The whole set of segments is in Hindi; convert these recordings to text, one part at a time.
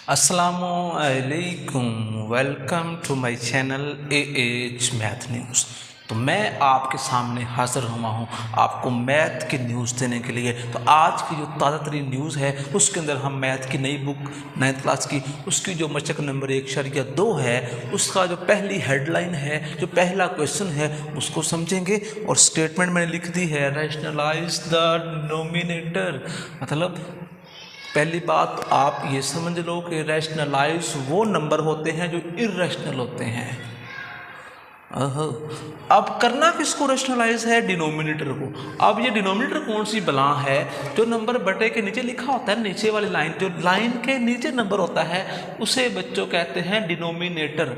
अस्सलामुअलैकुम, welcome to my channel AH math news. तो मैं आपके सामने हाज़िर हुआ हूँ आपको मैथ की न्यूज़ देने के लिए। तो आज की जो ताज़ा तरीन न्यूज़ है उसके अंदर हम मैथ की नई बुक 9th क्लास की उसकी जो मशक नंबर 1.2 है उसका जो पहली हेडलाइन है, जो पहला क्वेश्चन है उसको समझेंगे। और स्टेटमेंट मैंने लिख दी है, रैशनलाइज द डिनोमिनेटर। मतलब पहली बात आप ये समझ लो कि रैशनलाइज वो नंबर होते हैं जो इर्रेशनल होते हैं। अब करना किसको रैशनलाइज है? डिनोमिनेटर को। अब ये डिनोमिनेटर कौन सी बला है? जो नंबर बटे के नीचे लिखा होता है, नीचे वाली लाइन, जो लाइन के नीचे नंबर होता है उसे बच्चों कहते हैं डिनोमिनेटर।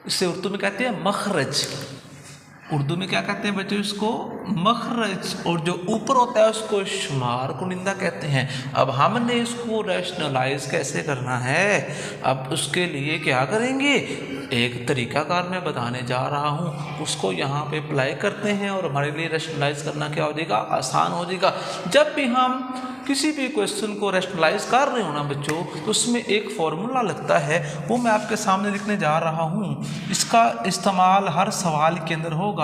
इसे उर्दू में कहते हैं मखरज। उर्दू में क्या कहते हैं बच्चों? इसको मखरज। और जो ऊपर होता है उसको शुमार कुनिंदा कहते हैं। अब हमने इसको रैशनलाइज कैसे करना है, अब उसके लिए क्या करेंगे, एक तरीकाकार मैं बताने जा रहा हूँ, उसको यहाँ पे अप्लाई करते हैं और हमारे लिए रैशनलाइज करना क्या हो जाएगा, आसान हो जाएगा। जब भी हम किसी भी क्वेश्चन को रैशनलाइज कर रहे हो ना बच्चों, तो उसमें एक फॉर्मूला लगता है, वो मैं आपके सामने लिखने जा रहा हूँ। इसका इस्तेमाल हर सवाल के अंदर होगा।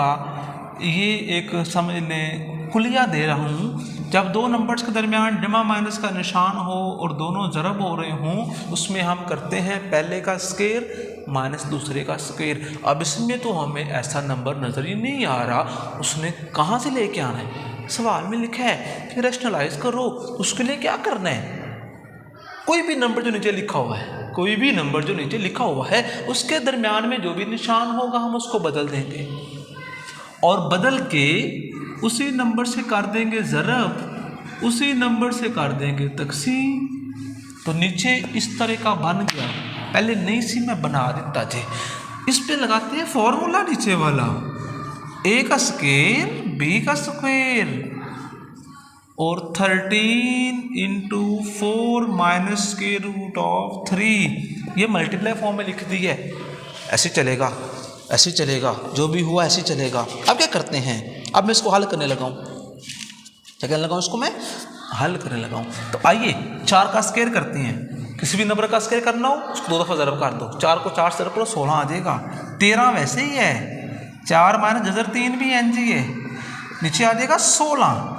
ये एक समझ लें कुलिया दे रहा हूँ। जब दो नंबर्स के दरमियान जमा माइनस का निशान हो और दोनों ज़रब हो रहे हों, उसमें हम करते हैं पहले का स्क्वायर माइनस दूसरे का स्क्वायर। अब इसमें तो हमें ऐसा नंबर नज़र ही नहीं आ रहा, उसने कहाँ से लेके आना है? सवाल में लिखा है कि रैशनलाइज करो। उसके लिए क्या करना है? कोई भी नंबर जो नीचे लिखा हुआ है, कोई भी नंबर जो नीचे लिखा हुआ है उसके दरमियान में जो भी निशान होगा हम उसको बदल देंगे और बदल के उसी नंबर से कर देंगे ज़रब, उसी नंबर से कर देंगे तकसीम। तो नीचे इस तरह का बन गया। पहले नई सी मैं बना देता जी। इस पे लगाते हैं फॉर्मूला नीचे वाला, ए का स्क्वायर बी का स्क्वायर और 13 into 4 minus square root of 3। ये मल्टीप्लाई फॉर्म में लिख दी है। ऐसे चलेगा, ऐसे चलेगा, जो भी हुआ ऐसे चलेगा। अब क्या करते हैं, अब मैं इसको हल करने लगा हूँ। क्या करने लगा हूँ? इसको मैं हल करने लगा हूँ। तो आइए 4 का स्क्वायर करते हैं। किसी भी नंबर का स्क्वायर करना हो उसको 2 दफ़ा ज़रब कर दो। 4 को 4 से ज़रब करो 16 आ जाएगा। 13 वैसे ही है, 4 माइनस जज़र 3 भी एन जी है, नीचे आ जाएगा 16।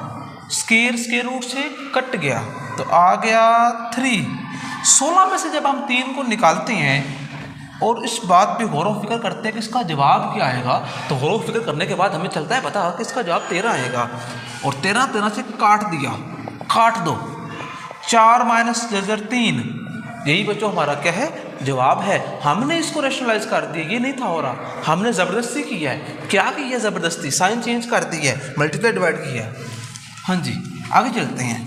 स्क्वायर रूट से कट गया तो आ गया 3। 16 में से जब हम 3 को निकालते हैं और इस बात पे गौर व फिक्र करते हैं कि इसका जवाब क्या आएगा, तो गौर व फिक्र करने के बाद हमें चलता है पता कि इसका जवाब 13 आएगा। और 13 से काट दिया, काट दो। 4 माइनस जज़र 3, यही बच्चों हमारा क्या है, जवाब है। हमने इसको रैशनलाइज कर दिया, ये नहीं था हो रहा, हमने ज़बरदस्ती किया है। क्या की है? ज़बरदस्ती साइन चेंज कर दी है, मल्टीप्लाई डिवाइड किया है। हाँ जी, आगे चलते हैं।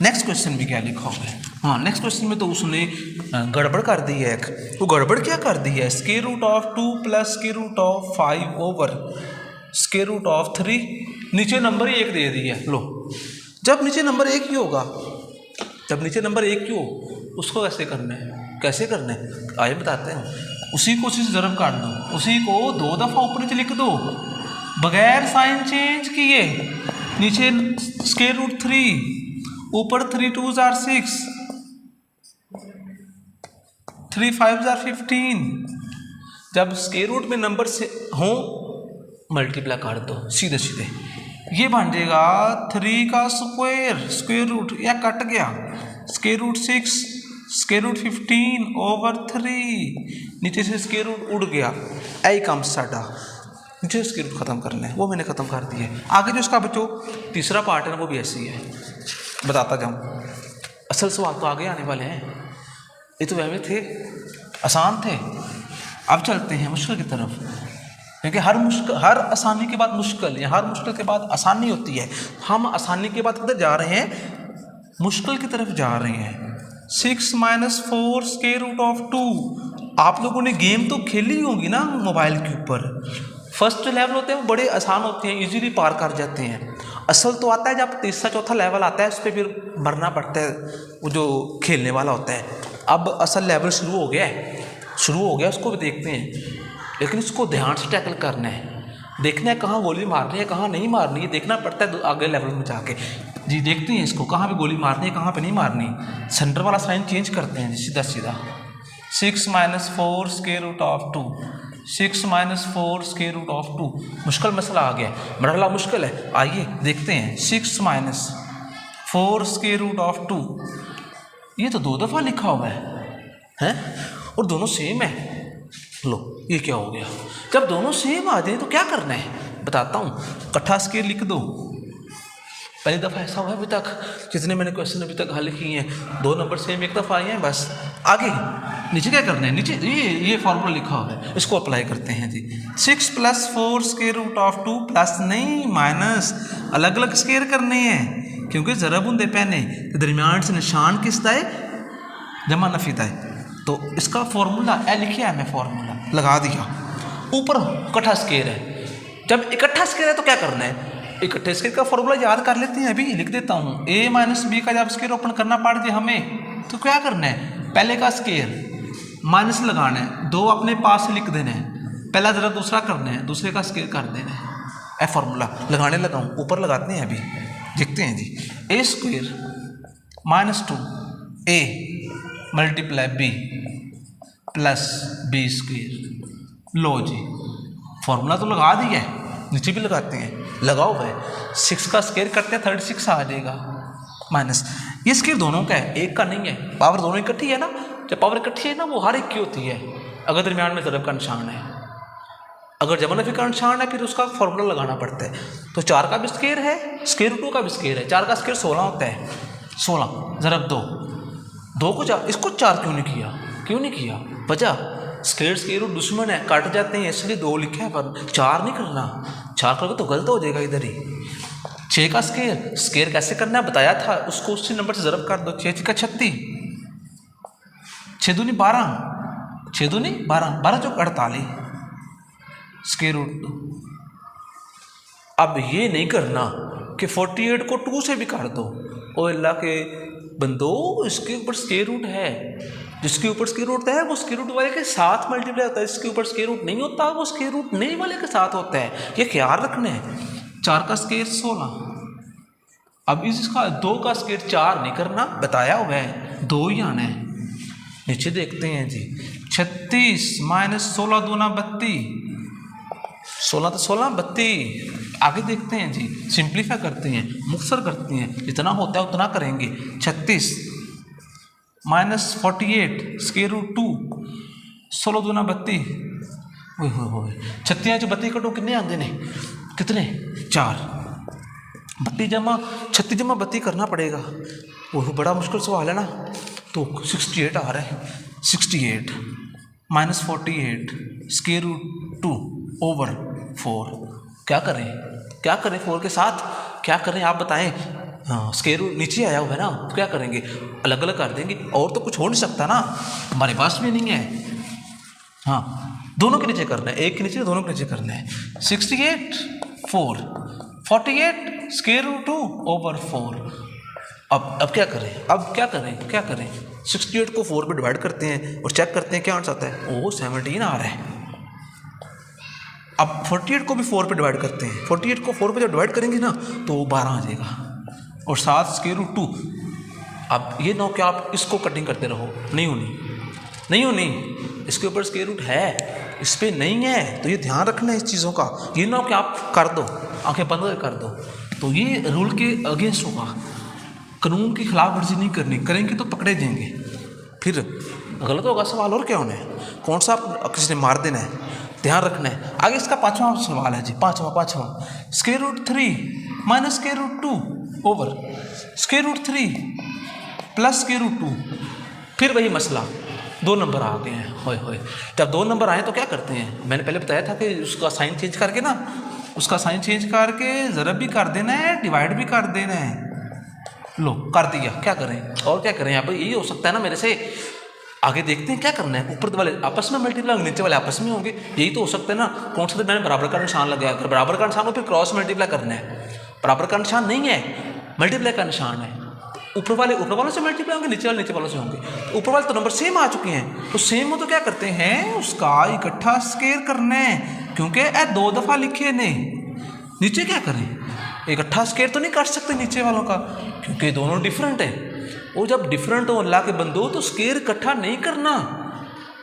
नेक्स्ट क्वेश्चन में क्या लिखा हुआ है? हाँ, नेक्स्ट क्वेश्चन में तो उसने गड़बड़ कर दी है एक। वो गड़बड़ क्या कर दी है? Square root of 2 plus square root of 5 over square root of 3। नीचे नंबर ही 1 दे दिया। लो, जब नीचे नंबर 1 ही होगा, जब नीचे नंबर 1 ही हो उसको कैसे करना है? कैसे करना है आइए बताते हैं। उसी को उसी से ज़रब काट दो, उसी को 2 दफ़ा ऊपर नीचे लिख दो बगैर साइन चेंज किए। नीचे स्क्वायर रूट 3, ऊपर 3 2s are 6, 3 5s are 15। जब स्क्वायर रूट में नंबर से हो मल्टीप्लाई कर दो सीधे सीधे, ये बन जाएगा 3 का स्क्वायर, स्क्वायर रूट या कट गया, square root 6 square root 15 over 3। नीचे से स्क्वायर रूट उड़ गया, आई कम साडा नीचे स्क्वायर रूट ख़त्म करना है, वो मैंने ख़त्म कर दिया है। आगे जो इसका बच्चों तीसरा पार्ट है ना वो भी ऐसी है, बताता जाऊँ। असल सवाल तो आगे आने वाले हैं, ये तो वह थे आसान थे। अब चलते हैं मुश्किल की तरफ, क्योंकि हर आसानी के बाद मुश्किल या हर मुश्किल के बाद आसानी होती है। हम आसानी के बाद किधर जा रहे हैं? मुश्किल की तरफ जा रहे हैं। 6 माइनस 4 स्क्वायर रूट ऑफ 2। आप लोगों ने गेम तो खेली होगी ना मोबाइल के ऊपर। फर्स्ट लेवल होते हैं वो बड़े आसान होते हैं, इजीली पार कर जाते हैं। असल तो आता है जब तीसरा चौथा लेवल आता है, उस पर फिर मरना पड़ता है, वो जो खेलने वाला होता है। अब असल लेवल शुरू हो गया है, शुरू हो गया, उसको भी देखते हैं। लेकिन इसको ध्यान से टैकल करना है, देखना है कहाँ गोली मारनी है कहाँ नहीं मारनी है, देखना पड़ता है आगे लेवल में जाके। जी देखते हैं इसको, कहाँ पे गोली मारनी है कहाँ पे नहीं मारनी। सेंटर वाला साइन चेंज करते हैं जी, सीधा सीधा। 6 - 4 square root of 2, 6 - 4 square root of 2। मुश्किल मसला आ गया, मरहला मुश्किल है। आइए देखते हैं। 6 - 4 स्क्वायर रूट ऑफ 2, ये तो 2 दफ़ा लिखा हुआ है और दोनों सेम है। लो ये क्या हो गया, जब दोनों सेम आ जाए तो क्या करना है बताता हूँ। इकट्ठा स्क्वायर लिख दो। पहली दफ़ा ऐसा हुआ है अभी तक, जितने मैंने क्वेश्चन अभी तक हल किए हैं 2 नंबर सेम एक दफ़ा आए हैं बस। आगे नीचे क्या करना है, नीचे ये फॉर्मूला लिखा हुआ है, इसको अप्लाई करते हैं जी। 6 + 4 स्क्वायर रूट ऑफ 2 प्लस नहीं माइनस, अलग अलग स्क्वायर करने हैं क्योंकि ज़रब होंगे पैने दरमियान से निशान किसका है, जमा नफी का है। तो इसका फॉर्मूला लिखा है, मैं फॉर्मूला लगा दिया। ऊपर इकट्ठा स्क्वायर है, जब इकट्ठा स्क्वायर है तो क्या करना है, इकट्ठे स्क्वायर का फॉर्मूला याद कर लेते हैं। अभी लिख देता हूँ। a - b का जब स्क्वायर ओपन करना पड़ जाए हमें तो क्या करना है, पहले का स्क्वायर माइनस लगाना है, 2 अपने पास लिख देना है, पहला ज़रा दूसरा करना है, दूसरे का स्क्वायर कर देना है। फॉर्मूला लगाने लगा हूँ, ऊपर लगाते हैं। अभी देखते हैं जी। a square - 2a × b plus b square. लो जी फॉर्मूला तो लगा दिया है, नीचे भी लगाते हैं, लगाओ भाई। 6 का स्क्वायर करते हैं 36 आ जाएगा माइनस, ये स्क्वायर दोनों का है, एक का नहीं है। पावर दोनों इकट्ठी है ना, जब पावर इकट्ठी है ना वो हर एक की होती है अगर दरमियान में ज़रब का निशान है। अगर जमा नफी का निशान है फिर उसका फॉर्मूला लगाना पड़ता है। तो 4 का भी स्क्वायर है, स्क्वायर रूट 2 का भी स्क्वायर है। 4 का स्क्वायर 16 होता है, 16 ज़रब 2 को 4, इसको 4 क्यों नहीं किया, वजह स्क्वायर रूट दुश्मन है, काट जाते हैं इसलिए 2 लिखा है, पर 4 नहीं करना। 4 करोगे तो गलत हो जाएगा इधर ही। 6 का स्क्वायर कैसे करना है बताया था, उसको उसी नंबर से ज़रब कर दो। 6 का 36, 6 दूनी 12, 6 दूनी 12, 12 जो 48 स्क्वायर रूट 2। अब ये नहीं करना कि 48 को 2 से भी काट दो। ओ अल्लाह के बंदो, इसके ऊपर स्क्वायर रूट है, जिसके ऊपर स्क्वायर रूट है वो स्क्वायर रूट वाले के साथ मल्टीप्लाई होता है, जिसके ऊपर स्क्वायर रूट नहीं होता वो स्क्वायर रूट नहीं वाले के साथ होता है। ये ख्याल रखना है। 4 का स्क्वायर 16। अब इसका 2 का स्क्वायर 4 नहीं करना, बताया हुआ है 2 ही आना है। नीचे देखते हैं जी। 36 - 16 दूना 32, 16 तो 16 32। आगे देखते हैं जी, सिंप्लीफाई करते हैं, मुख्तसर करते हैं, जितना होता है उतना करेंगे। 36 - 48 स्क्वायर रूट 2, 16 दूना 32। हो 36 जो 32 कटो कितने आते हैं, कितने 4। 32 जमा 36 जमा 32 करना पड़ेगा, वो बड़ा मुश्किल सवाल है ना। तो 68 आ रहा है। 68 - 48 स्क्वायर रूट 2 ओवर 4। क्या करें 4 के साथ, क्या करें आप बताएं। हाँ स्क्वायर रूट नीचे आया हुआ है ना, तो क्या करेंगे, अलग अलग कर देंगे, और तो कुछ हो नहीं सकता ना, हमारे पास भी नहीं है। हाँ दोनों के नीचे करना है, एक के नीचे दोनों के नीचे करना है। 68 4 48 स्क्वायर रूट 2 ओवर 4। अब क्या करें 68 को 4 पे डिवाइड करते हैं और चेक करते हैं क्या आंसर आता है। ओह 17 आ रहा है। अब 48 को भी 4 पे डिवाइड करते हैं, 48 को 4 पे जब डिवाइड करेंगे ना तो 12 आ जाएगा, और 7 स्क्वायर रूट 2। अब ये ना कि आप इसको कटिंग करते रहो, नहीं होनी, इसके ऊपर स्क्वायर रूट है, इस पर नहीं है, तो ये ध्यान रखना है इस चीज़ों का। ये ना कि आप कर दो, आंखें बंद कर दो, तो ये रूल के अगेंस्ट होगा। कानून की खिलाफ वर्जी नहीं करनी, करेंगे तो पकड़े जाएंगे, फिर गलत होगा सवाल। और क्या होना है, कौन सा किसी ने मार देना है, ध्यान रखना है। आगे इसका 5वां सवाल है जी। पाँचवा square root 3 minus square root 2 over square root 3 plus square root 2। फिर वही मसला, 2 नंबर आ गए हैं। होए जब 2 नंबर आए तो क्या करते हैं, मैंने पहले बताया था कि उसका साइन चेंज करके ज़रब भी कर देना है, डिवाइड भी कर देना है। लो कर दिया, क्या करें और क्या करें, यहाँ पर यही हो सकता है ना मेरे से। आगे देखते हैं क्या करना है। ऊपर वाले आपस में मल्टीप्लाई होंगे, नीचे वाले आपस में होंगे, यही तो हो सकता है ना। कौन सा, मैंने बराबर का निशान लगाया, अगर बराबर का निशान हो फिर क्रॉस मल्टीप्लाई करना है। बराबर का निशान नहीं है, मल्टीप्लाई का निशान है। ऊपर वालों से मल्टीप्लाई होंगे, नीचे वालों से होंगे। तो ऊपर वाले तो नंबर सेम आ चुके हैं, तो सेम हो तो क्या करते हैं, उसका इकट्ठा स्क्वायर करना है, क्योंकि 2 दफ़ा लिखे ने। नीचे क्या करें, इकट्ठा स्केयर तो नहीं काट सकते नीचे वालों का, क्योंकि दोनों डिफरेंट है। वो जब डिफरेंट हो अल्लाह के बंदो तो स्केयर इकट्ठा नहीं करना,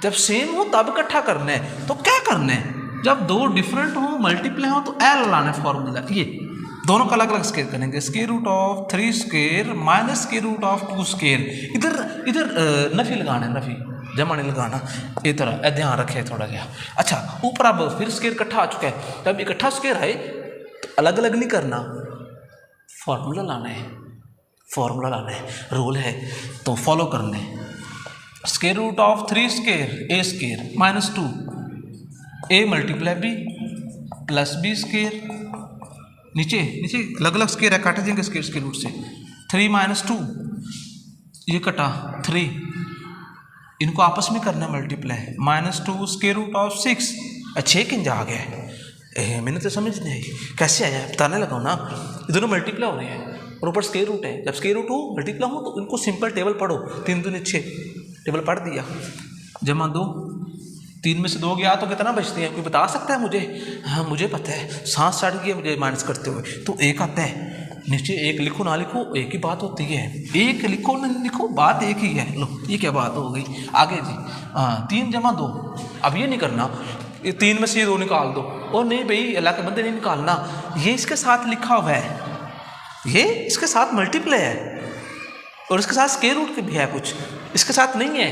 जब सेम हो तब इकट्ठा करना है। तो क्या करना है, जब दो डिफरेंट हो मल्टीप्लाई हो तो एल लाना है फॉर्मूला, ये दोनों का अलग अलग स्केयर करेंगे। Square root of 3 square minus square root of 2 square. इधर नफी लगाना है, नफी जमा नहीं लगाना, ये तरह ध्यान रखे थोड़ा सा। अच्छा ऊपर अब फिर स्केयर इकट्ठा आ चुका है, तब इकट्ठा स्केयर आए तो अलग अलग नहीं करना, फॉर्मूला लाना है, फॉर्मूला लाना है, रूल है तो फॉलो करना है। Square root of 3 square a square minus 2 a multiply b plus b square, नीचे नीचे अलग अलग स्केयर है, काटे देंगे स्केयर स्केयर रूट से। 3 माइनस 2 ये कटा 3, इनको आपस में करना है multiply, minus 2 square root of 6। अच्छे किंज आ गया है, मैंने तो समझ नहीं आई कैसे आया है, बताने लगा ना। दोनों मल्टीप्लाई हो रहे हैं और ऊपर स्केयर रूट है, जब स्केयर रूट हो मल्टीप्लाई हो तो इनको सिंपल टेबल पढ़ो, 3 दूनी 6 टेबल पढ़ दिया, जमा 2, 3 में से 2 गया तो कितना बचते हैं, कोई बता सकता है मुझे? हाँ मुझे पता है, सांस चढ़ गई मुझे माइनस करते हुए, तो 1 आता है। नीचे 1 लिखो ना लिखो एक ही बात होती है, 1 लिखो ना लिखो बात एक ही है। लो ये क्या बात हो गई, आगे जी। 3 जमा 2, अब ये नहीं करना, ये 3 में से ये 2 निकाल दो, और नहीं भाई अल्लाह के बंदे नहीं निकालना, ये इसके साथ लिखा हुआ है, ये इसके साथ मल्टीप्लाई है और इसके साथ स्क्वायर रूट भी है, कुछ इसके साथ नहीं है,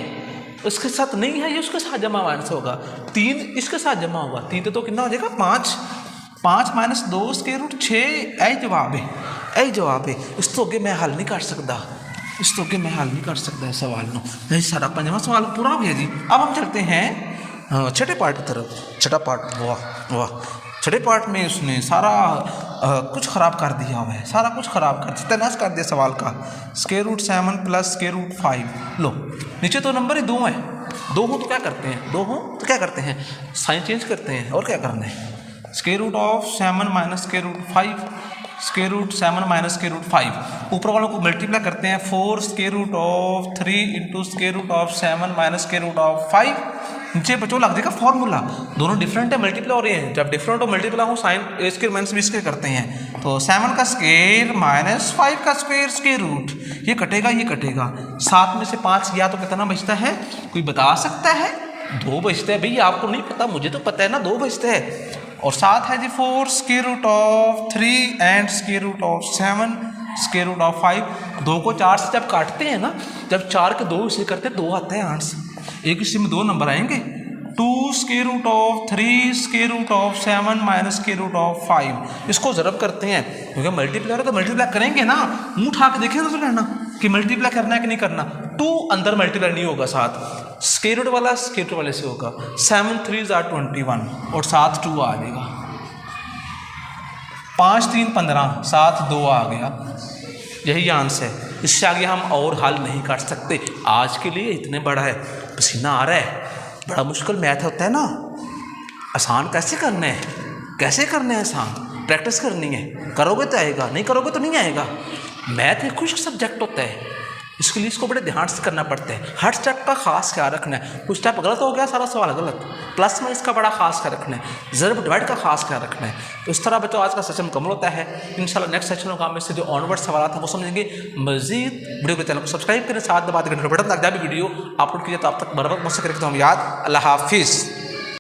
उसके साथ नहीं है, ये उसके साथ जमा माइनस होगा। 3 इसके साथ जमा होगा, 3 तो कितना हो जाएगा 5, 5 माइनस 2 स्क्वायर रूट 6। ऐ जवाब है, ऐ जवाब है। इस तो अगे मैं हल नहीं कर सकता, इस तो अगे मैं हल नहीं कर सकता सवाल नो। नहीं सारा 5वां सवाल पूरा हो गया जी। अब हम चलते हैं छठे पार्ट की तरफ। छठा पार्ट, वाह वाह, छठे पार्ट में उसने सारा कुछ ख़राब कर दिया हुआ है, सारा कुछ ख़राब कर दिया, तनाश कर दिया सवाल का। Square root 7 plus square root 5। लो नीचे तो नंबर ही 2 है, 2 हो तो क्या करते हैं, 2 हो तो क्या करते हैं, साइन चेंज करते हैं, और क्या करना है। Square root of 7 minus square root 5, square root 7 minus square root 5, ऊपर वालों को मल्टीप्लाई करते हैं। 4 square root of 3 into square root of 7 minus square root of 5। नीचे बच्चों लग जाएगा फॉर्मूला, दोनों डिफरेंट है मल्टीप्लाई हो रहे हैं, जब डिफरेंट हो मल्टीप्लाई हो साइन ए स्क्वायर माइनस बी स्क्वायर करते हैं। तो 7 का स्क्वायर माइनस 5 का स्क्वायर स्क्वायर रूट, ये कटेगा ये कटेगा, 7 में से 5 गया तो कितना बचता है, कोई बता सकता है? 2 बचते हैं भैया, आपको नहीं पता मुझे तो पता है ना, 2 बचते हैं। और साथ है जी 4 square root of 3 and square root of 7 square root of 5। 2 को 4 से जब काटते हैं ना, जब 4 के 2 इसे करते हैं 2 आते हैं आंसर, एक हिस्से में 2 नंबर आएंगे। 2 square root of 3 square root of 7 minus square root of 5। इसको ज़रब करते हैं क्योंकि मल्टीप्लाई तो मल्टीप्लाई करेंगे ना, मुंह उठा के देखें तो रहना कि मल्टीप्लाई करना है कि नहीं करना। 2 अंदर मल्टीप्लाई नहीं होगा, साथ स्क्वायर रूट वाला स्क्वायर रूट वाले से होगा। 7 3 are 21 और साथ 2 आ जाएगा। 5 3 15, साथ 2 आ गया, यही आंसर है। इससे आगे हम और हल नहीं कर सकते। आज के लिए इतने बड़ा है, पसीना आ रहा है, बड़ा मुश्किल मैथ होता है ना। आसान कैसे करना है, कैसे करना है आसान, प्रैक्टिस करनी है, करोगे तो आएगा, नहीं करोगे तो नहीं आएगा। मैथ एक खुश्क सब्जेक्ट होता है, इसके लिए इसको बड़े ध्यान से करना पड़ता है। हर स्टेप का खास ख्याल रखना है, कुछ स्टेप गलत हो गया सारा सवाल गलत, प्लस में इसका बड़ा खास ख्याल रखना है, ज़रब डिवाइड का खास ख्याल रखना है। तो इस तरह बच्चों आज का सेशन मुकम्मल होता है। इंशाल्लाह नेक्स्ट सेशन होगा, हम इससे जो ऑनवर्ड सवाल हैं वो समझेंगे। मजीद वीडियो के चैनल को सब्सक्राइब करें, साथ दबा दें घंटे बटन तक, जब भी वीडियो अपलोड कीजिए तो आप तक बराबर पहुँच सके। हम याद, अल्लाह हाफिज़।